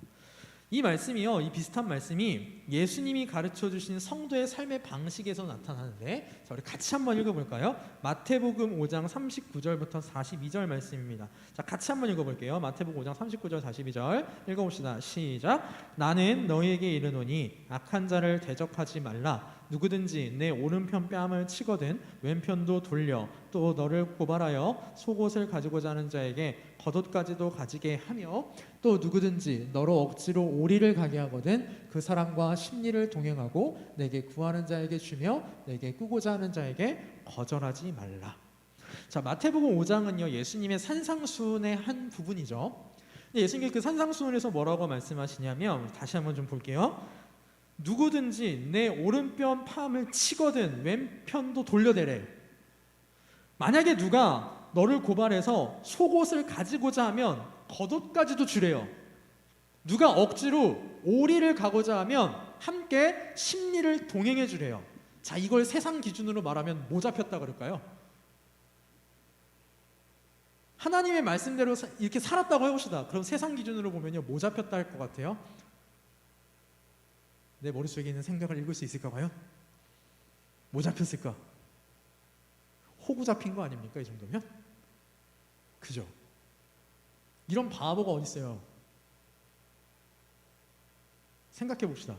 이 말씀이요, 이 비슷한 말씀이 예수님이 가르쳐 주신 성도의 삶의 방식에서 나타나는데, 자, 우리 같이 한번 읽어볼까요? 마태복음 5장 39절부터 42절 말씀입니다. 자, 같이 한번 읽어볼게요. 마태복음 5장 39절 42절 읽어봅시다. 시작. 나는 너희에게 이르노니 악한 자를 대적하지 말라. 누구든지 내 오른편 뺨을 치거든 왼편도 돌려 또 너를 고발하여 속옷을 가지고자 하는 자에게 겉옷까지도 가지게 하며, 또 누구든지 너로 억지로 오리를 가게 하거든 그 사람과 심리를 동행하고 내게 구하는 자에게 주며 내게 꾸고자 하는 자에게 거절하지 말라. 자, 마태복음 5장은요 예수님의 산상수훈의 한 부분이죠. 예수님께서 그 산상수훈에서 뭐라고 말씀하시냐면, 다시 한번 좀 볼게요. 누구든지 내 오른편 팜을 치거든 왼편도 돌려대래. 만약에 누가 너를 고발해서 속옷을 가지고자 하면 겉옷까지도 주래요. 누가 억지로 오리를 가고자 하면 함께 심리를 동행해 주래요. 자, 이걸 세상 기준으로 말하면 뭐 잡혔다 그럴까요? 하나님의 말씀대로 이렇게 살았다고 해봅시다. 그럼 세상 기준으로 보면요 뭐 잡혔다 할 것 같아요? 내 머릿속에 있는 생각을 읽을 수 있을까 과연? 뭐 잡혔을까? 호구 잡힌 거 아닙니까? 이 정도면? 그죠? 이런 바보가 어디 있어요? 생각해 봅시다.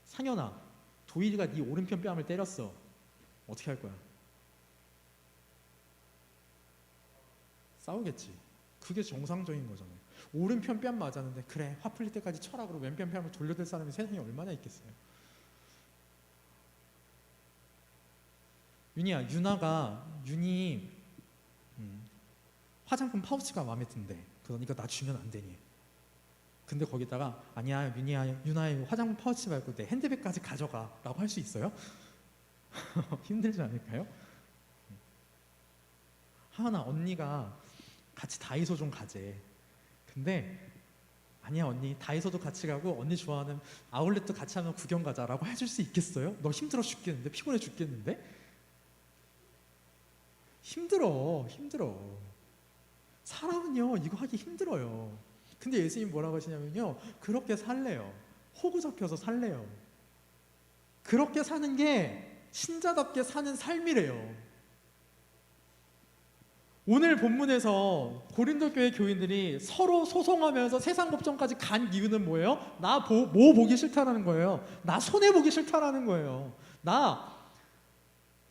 상현아, 도일이가 네 오른편 뺨을 때렸어. 어떻게 할 거야? 싸우겠지. 그게 정상적인 거잖아요. 오른편 뺨 맞았는데 그래 화 풀릴 때까지 쳐라 그러고 왼편 뺨을 돌려댈 사람이 세상에 얼마나 있겠어요. 윤이 화장품 파우치가 마음에 든대. 그러니까 나 주면 안 되니. 근데 거기다가 아니야 윤아야 화장품 파우치 말고 내 핸드백까지 가져가 라고 할 수 있어요? 힘들지 않을까요? 하은아 언니가 같이 다이소 좀 가재. 근데 아니야 언니 다이소도 같이 가고 언니 좋아하는 아울렛도 같이 하면 구경 가자라고 해줄 수 있겠어요? 너 힘들어 죽겠는데 피곤해 죽겠는데? 힘들어. 사람은요 이거 하기 힘들어요. 근데 예수님 뭐라고 하시냐면요, 그렇게 살래요. 호구 잡혀서 살래요. 그렇게 사는 게 신자답게 사는 삶이래요. 오늘 본문에서 고린도 교회 교인들이 서로 소송하면서 세상 법정까지 간 이유는 뭐예요? 뭐 보기 싫다라는 거예요. 나 손해 보기 싫다라는 거예요. 나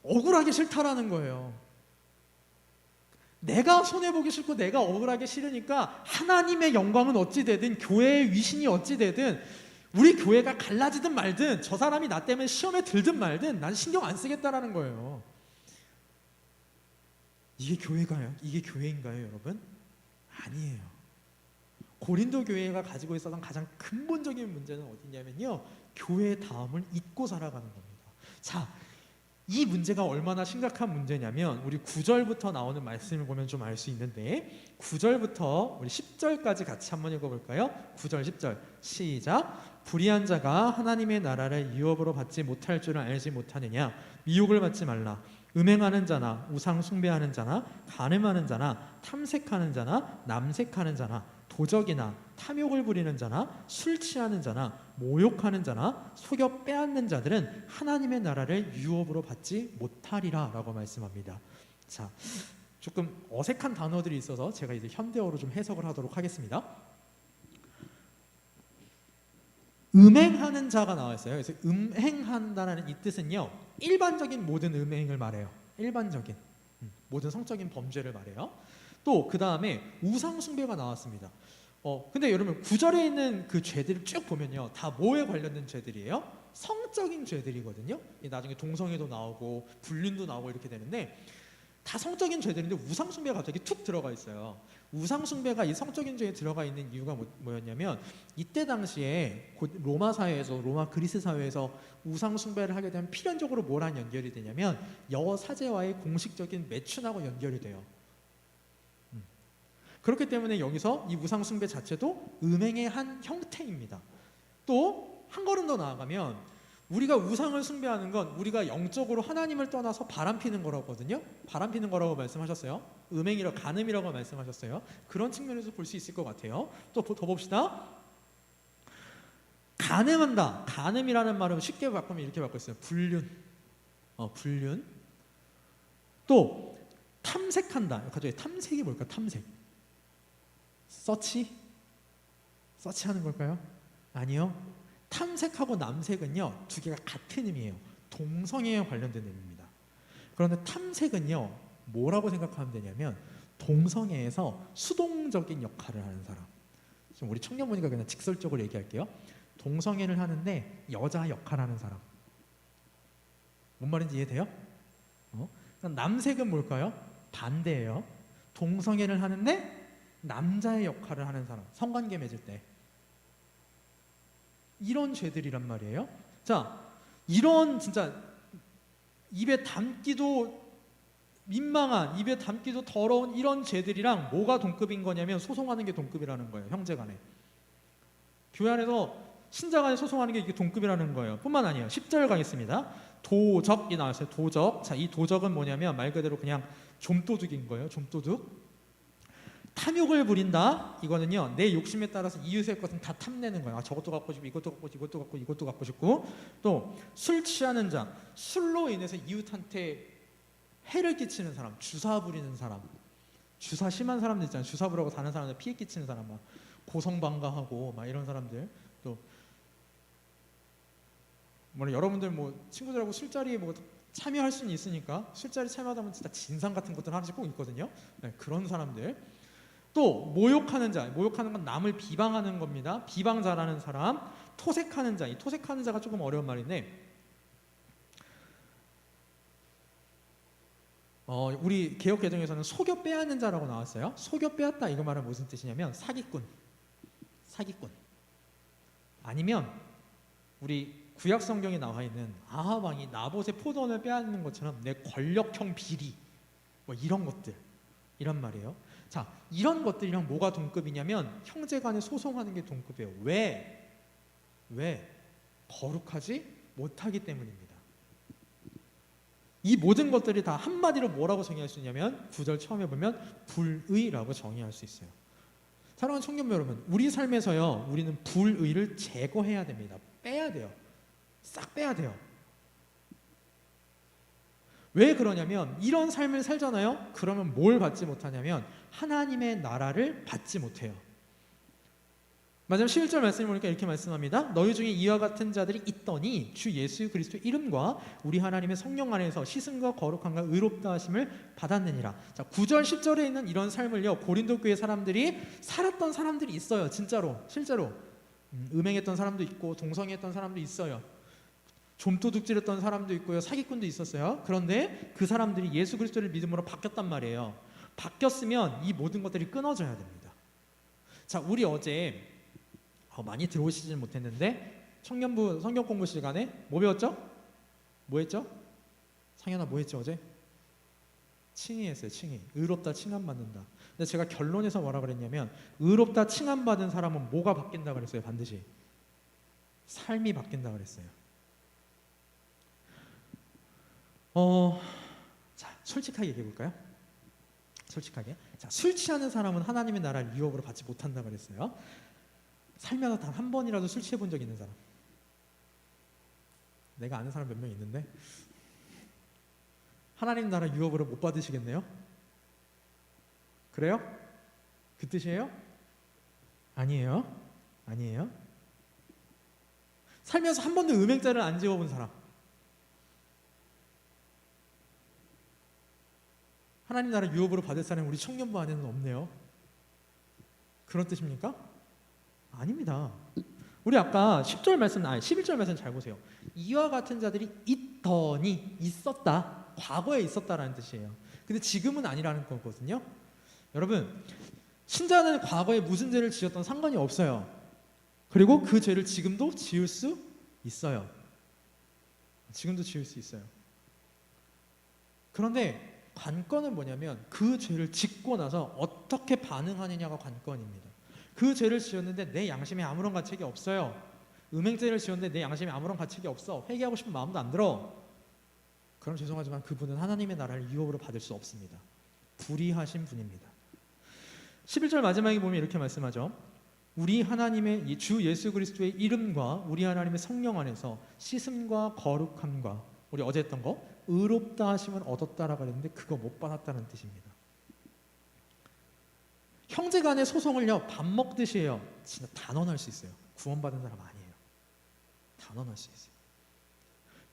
억울하기 싫다라는 거예요. 내가 손해 보기 싫고 내가 억울하기 싫으니까 하나님의 영광은 어찌 되든 교회의 위신이 어찌 되든 우리 교회가 갈라지든 말든 저 사람이 나 때문에 시험에 들든 말든 난 신경 안 쓰겠다라는 거예요. 이게 교회인가요, 여러분? 아니에요. 고린도 교회가 가지고 있었던 가장 근본적인 문제는 어디냐면요, 교회의 다음을 잊고 살아가는 겁니다. 자, 이 문제가 얼마나 심각한 문제냐면 우리 9절부터 나오는 말씀을 보면 좀 알 수 있는데, 9절부터 우리 10절까지 같이 한번 읽어볼까요? 9절 10절 시작. 불의한 자가 하나님의 나라를 유업으로 받지 못할 줄을 알지 못하느냐. 미혹을 받지 말라. 음행하는 자나 우상 숭배하는 자나 간음하는 자나 탐색하는 자나 남색하는 자나 도적이나 탐욕을 부리는 자나 술 취하는 자나 모욕하는 자나 속여 빼앗는 자들은 하나님의 나라를 유업으로 받지 못하리라 라고 말씀합니다. 자, 조금 어색한 단어들이 있어서 제가 이제 현대어로 좀 해석을 하도록 하겠습니다. 음행하는 자가 나와 있어요. 그래서 음행한다는 이 뜻은요, 일반적인 모든 음행을 말해요. 일반적인 모든 성적인 범죄를 말해요. 또 그 다음에 우상 숭배가 나왔습니다. 근데 여러분 9절에 있는 그 죄들을 쭉 보면요, 다 뭐에 관련된 죄들이에요? 성적인 죄들이거든요. 나중에 동성애도 나오고 불륜도 나오고 이렇게 되는데 다 성적인 죄들인데 우상 숭배가 갑자기 툭 들어가 있어요. 우상 숭배가 이 성적인 죄에 들어가 있는 이유가 뭐였냐면, 이때 당시에 로마 사회에서, 로마 그리스 사회에서 우상 숭배를 하게 되면 필연적으로 뭐랑 연결이 되냐면 여사제와의 공식적인 매춘하고 연결이 돼요. 그렇기 때문에 여기서 이 우상 숭배 자체도 음행의 한 형태입니다. 또 한 걸음 더 나아가면 우리가 우상을 숭배하는 건 우리가 영적으로 하나님을 떠나서 바람피는 거라거든요. 바람피는 거라고 말씀하셨어요. 음행이라고, 간음이라고 말씀하셨어요. 그런 측면에서 볼 수 있을 것 같아요. 또 더 봅시다. 간음한다. 간음이라는 말은 쉽게 바꾸면 이렇게 바꿔 있어요. 불륜. 불륜. 또 탐색한다. 가져요. 탐색이 뭘까? 탐색. 서치하는 걸까요? 아니요. 탐색하고 남색은요, 두 개가 같은 의미예요. 동성애에 관련된 의미입니다. 그런데 탐색은요, 뭐라고 생각하면 되냐면 동성애에서 수동적인 역할을 하는 사람. 지금 우리 청년분이가 그냥 직설적으로 얘기할게요. 동성애를 하는데 여자 역할하는 사람. 뭔 말인지 이해돼요? 남색은 뭘까요? 반대예요. 동성애를 하는데 남자의 역할을 하는 사람. 성관계 맺을 때. 이런 죄들이란 말이에요. 자, 이런 진짜 입에 담기도 민망한, 입에 담기도 더러운 이런 죄들이랑 뭐가 동급인 거냐면 소송하는 게 동급이라는 거예요. 형제간에. 교회 안에서 신자 간에 소송하는 게 이게 동급이라는 거예요. 뿐만 아니에요. 10절 가겠습니다. 도적이 나왔어요. 도적. 자, 이 도적은 뭐냐면 말 그대로 그냥 좀도둑인 거예요. 좀도둑. 탐욕을 부린다. 이거는요, 내 욕심에 따라서 이웃의 것은 다 탐내는 거예요. 저것도 갖고 싶고, 이것도 갖고 싶고, 이것도 갖고, 이것도 갖고 싶고. 또 술 취하는 자, 술로 인해서 이웃한테 해를 끼치는 사람, 주사 부리는 사람, 주사 심한 사람들 있잖아요. 주사 부라고 다른 사람들 피해 끼치는 사람, 막 고성방가하고 막 이런 사람들. 또 뭐 여러분들 뭐 친구들하고 술자리에 뭐 참여할 수는 있으니까 술자리 참여하다 보면 진짜 진상 같은 것들 하나씩 꼭 있거든요. 네, 그런 사람들. 또 모욕하는 자, 모욕하는 건 남을 비방하는 겁니다. 비방 잘하는 사람. 토색하는 자, 이 토색하는 자가 조금 어려운 말인데, 우리 개역 개정에서는 속여 빼앗는 자라고 나왔어요. 속여 빼앗다, 이거 말은 무슨 뜻이냐면 사기꾼. 아니면 우리 구약 성경에 나와 있는 아합 왕이 나봇의 포도원을 빼앗는 것처럼 내 권력형 비리, 뭐 이런 것들, 이란 말이에요. 자, 이런 것들이랑 뭐가 동급이냐면 형제간에 소송하는 게 동급이에요. 왜? 거룩하지 못하기 때문입니다. 이 모든 것들이 다 한마디로 뭐라고 정의할 수 있냐면 9절 처음에 보면 불의라고 정의할 수 있어요. 사랑하는 청년부 여러분, 우리 삶에서요, 우리는 불의를 제거해야 됩니다. 빼야 돼요. 싹 빼야 돼요. 왜 그러냐면 이런 삶을 살잖아요. 그러면 뭘 받지 못하냐면 하나님의 나라를 받지 못해요. 마지막 11절 말씀을 보니까 이렇게 말씀합니다. 너희 중에 이와 같은 자들이 있더니 주 예수 그리스도의 이름과 우리 하나님의 성령 안에서 씻음과 거룩함과 의롭다 하심을 받았느니라. 자, 9절 10절에 있는 이런 삶을요, 고린도 교회 사람들이 살았던 사람들이 있어요. 진짜로 실제로 음행했던 사람도 있고 동성애했던 사람도 있어요. 좀도둑질했던 사람도 있고요, 사기꾼도 있었어요. 그런데 그 사람들이 예수 그리스도를 믿음으로 바뀌었단 말이에요. 바뀌었으면 이 모든 것들이 끊어져야 됩니다. 자, 우리 어제 많이 들어오시지는 못했는데 청년부 성경 공부 시간에 뭐 배웠죠? 뭐 했죠? 상현아 뭐 했죠 어제? 칭의했어요. 칭의. 의롭다 칭함받는다. 근데 제가 결론에서 뭐라 그랬냐면 의롭다 칭함받은 사람은 뭐가 바뀐다 그랬어요. 반드시 삶이 바뀐다 그랬어요. 자, 솔직하게 얘기해 볼까요? 솔직하게. 자, 술 취하는 사람은 하나님의 나라를 유업으로 받지 못한다 그랬어요. 살면서 단 한 번이라도 술 취해 본 적 있는 사람? 내가 아는 사람 몇 명 있는데 하나님 나라 유업으로 못 받으시겠네요? 그래요? 그 뜻이에요? 아니에요. 아니에요. 살면서 한 번도 음행죄를 안 지어본 사람, 하나님 나라 유업으로 받을 사람은 우리 청년부 안에는 없네요. 그런 뜻입니까? 아닙니다. 우리 아까 10절 말씀, 11절 말씀 잘 보세요. 이와 같은 자들이 있더니, 있었다, 과거에 있었다라는 뜻이에요. 근데 지금은 아니라는 거거든요. 여러분, 신자는 과거에 무슨 죄를 지었던 상관이 없어요. 그리고 그 죄를 지금도 지을 수 있어요. 지금도 지을 수 있어요. 그런데 관건은 뭐냐면 그 죄를 짓고 나서 어떻게 반응하느냐가 관건입니다. 그 죄를 지었는데 내 양심에 아무런 가책이 없어요. 음행죄를 지었는데 내 양심에 아무런 가책이 없어. 회개하고 싶은 마음도 안 들어. 그럼 죄송하지만 그분은 하나님의 나라를 유업으로 받을 수 없습니다. 불의하신 분입니다. 11절 마지막에 보면 이렇게 말씀하죠. 우리 하나님의 주 예수 그리스도의 이름과 우리 하나님의 성령 안에서 씻음과 거룩함과, 우리 어제 했던 거 의롭다 하심을 얻었다라고 했는데 그거 못 받았다는 뜻입니다. 형제 간의 소송을요, 밥 먹듯이 해요. 진짜 단언할 수 있어요. 구원받은 사람 아니에요. 단언할 수 있어요.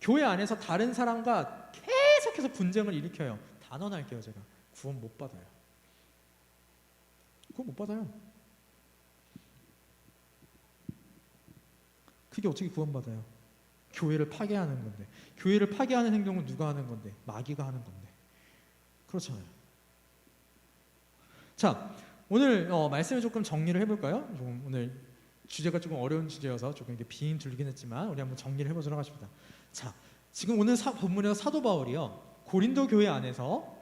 교회 안에서 다른 사람과 계속해서 분쟁을 일으켜요. 단언할게요. 제가 구원 못 받아요. 구원 못 받아요. 그게 어떻게 구원받아요? 교회를 파괴하는 건데, 교회를 파괴하는 행동은 누가 하는 건데? 마귀가 하는 건데. 그렇잖아요. 자, 오늘 말씀을 조금 정리를 해볼까요? 조금 오늘 주제가 조금 어려운 주제여서 조금 이렇게 빈 둘긴 했지만 우리 한번 정리를 해보도록 하겠습니다. 자, 지금 오늘 본문에서 사도 바울이요, 고린도 교회 안에서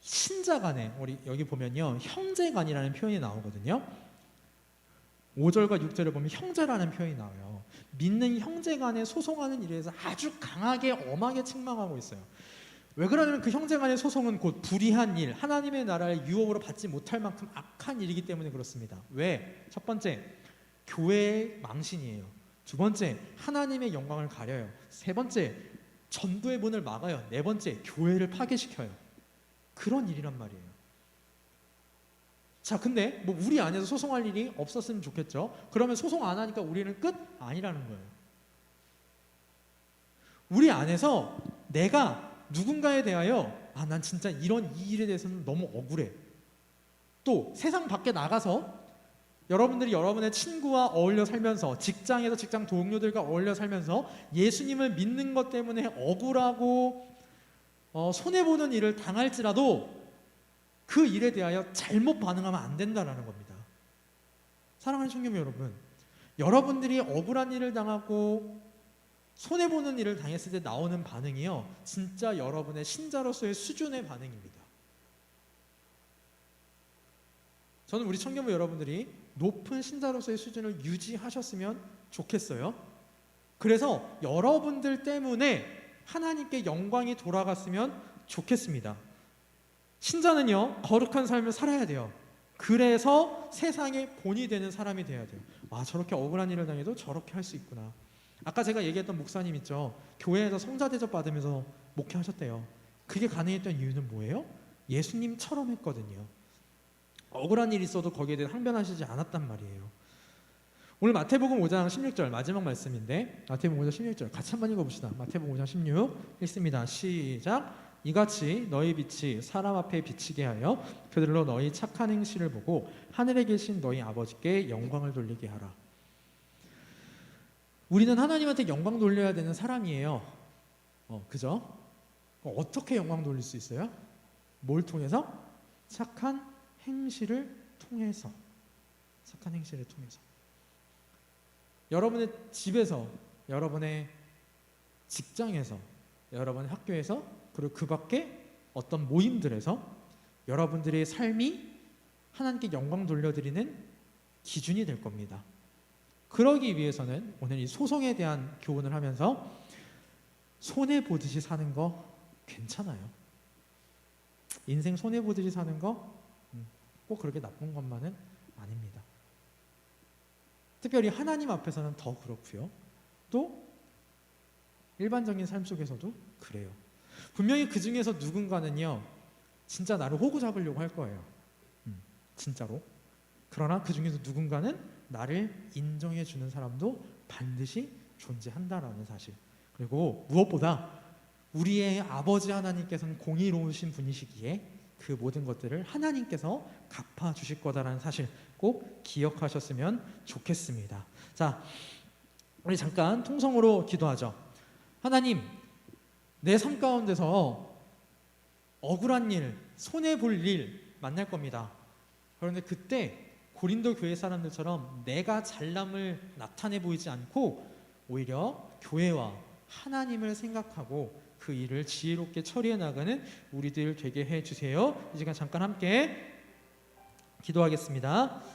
신자간에, 우리 여기 보면요 형제간이라는 표현이 나오거든요. 5절과 6절을 보면 형제라는 표현이 나와요. 믿는 형제간에 소송하는 일에 대해서 아주 강하게 엄하게 책망하고 있어요. 왜 그러냐면 그 형제간의 소송은 곧 불의한 일, 하나님의 나라를 유업으로 받지 못할 만큼 악한 일이기 때문에 그렇습니다. 왜? 첫 번째, 교회의 망신이에요. 두 번째, 하나님의 영광을 가려요. 세 번째, 전도의 문을 막아요. 네 번째, 교회를 파괴시켜요. 그런 일이란 말이에요. 자, 근데 뭐 우리 안에서 소송할 일이 없었으면 좋겠죠. 그러면 소송 안 하니까 우리는 끝? 아니라는 거예요. 우리 안에서 내가 누군가에 대하여 난 진짜 이런 이 일에 대해서는 너무 억울해. 또 세상 밖에 나가서 여러분들이 여러분의 친구와 어울려 살면서, 직장에서 직장 동료들과 어울려 살면서 예수님을 믿는 것 때문에 억울하고 손해보는 일을 당할지라도 그 일에 대하여 잘못 반응하면 안 된다는 겁니다. 사랑하는 청년부 여러분, 여러분들이 억울한 일을 당하고 손해보는 일을 당했을 때 나오는 반응이요, 진짜 여러분의 신자로서의 수준의 반응입니다. 저는 우리 청년부 여러분들이 높은 신자로서의 수준을 유지하셨으면 좋겠어요. 그래서 여러분들 때문에 하나님께 영광이 돌아갔으면 좋겠습니다. 신자는요, 거룩한 삶을 살아야 돼요. 그래서 세상의 본이 되는 사람이 돼야 돼요. 아, 저렇게 억울한 일을 당해도 저렇게 할 수 있구나. 아까 제가 얘기했던 목사님 있죠. 교회에서 성자 대접 받으면서 목회하셨대요. 그게 가능했던 이유는 뭐예요? 예수님처럼 했거든요. 억울한 일이 있어도 거기에 대해 항변하시지 않았단 말이에요. 오늘 마태복음 5장 16절 마지막 말씀인데, 마태복음 5장 16절 같이 한번 읽어봅시다. 마태복음 5장 16 읽습니다. 시작. 이같이 너희 빛이 사람 앞에 비치게 하여 그들로 너희 착한 행실을 보고 하늘에 계신 너희 아버지께 영광을 돌리게 하라. 우리는 하나님한테 영광 돌려야 되는 사람이에요. 그죠? 어떻게 영광 돌릴 수 있어요? 뭘 통해서? 착한 행실을 통해서. 착한 행실을 통해서. 여러분의 집에서, 여러분의 직장에서, 여러분의 학교에서, 그리고 그 밖에 어떤 모임들에서 여러분들의 삶이 하나님께 영광 돌려드리는 기준이 될 겁니다. 그러기 위해서는 오늘 이 소송에 대한 교훈을 하면서 손해보듯이 사는 거 괜찮아요. 인생 손해보듯이 사는 거 꼭 그렇게 나쁜 것만은 아닙니다. 특별히 하나님 앞에서는 더 그렇고요. 또 일반적인 삶 속에서도 그래요. 분명히 그 중에서 누군가는요, 진짜 나를 호구 잡으려고 할 거예요. 진짜로. 그러나 그 중에서 누군가는 나를 인정해 주는 사람도 반드시 존재한다라는 사실. 그리고 무엇보다 우리의 아버지 하나님께서는 공의로우신 분이시기에 그 모든 것들을 하나님께서 갚아 주실 거다라는 사실 꼭 기억하셨으면 좋겠습니다. 자, 우리 잠깐 통성으로 기도하죠. 하나님, 내 삶 가운데서 억울한 일, 손해볼 일 만날 겁니다. 그런데 그때 고린도 교회 사람들처럼 내가 잘남을 나타내 보이지 않고 오히려 교회와 하나님을 생각하고 그 일을 지혜롭게 처리해 나가는 우리들 되게 해주세요. 이 시간 잠깐 함께 기도하겠습니다.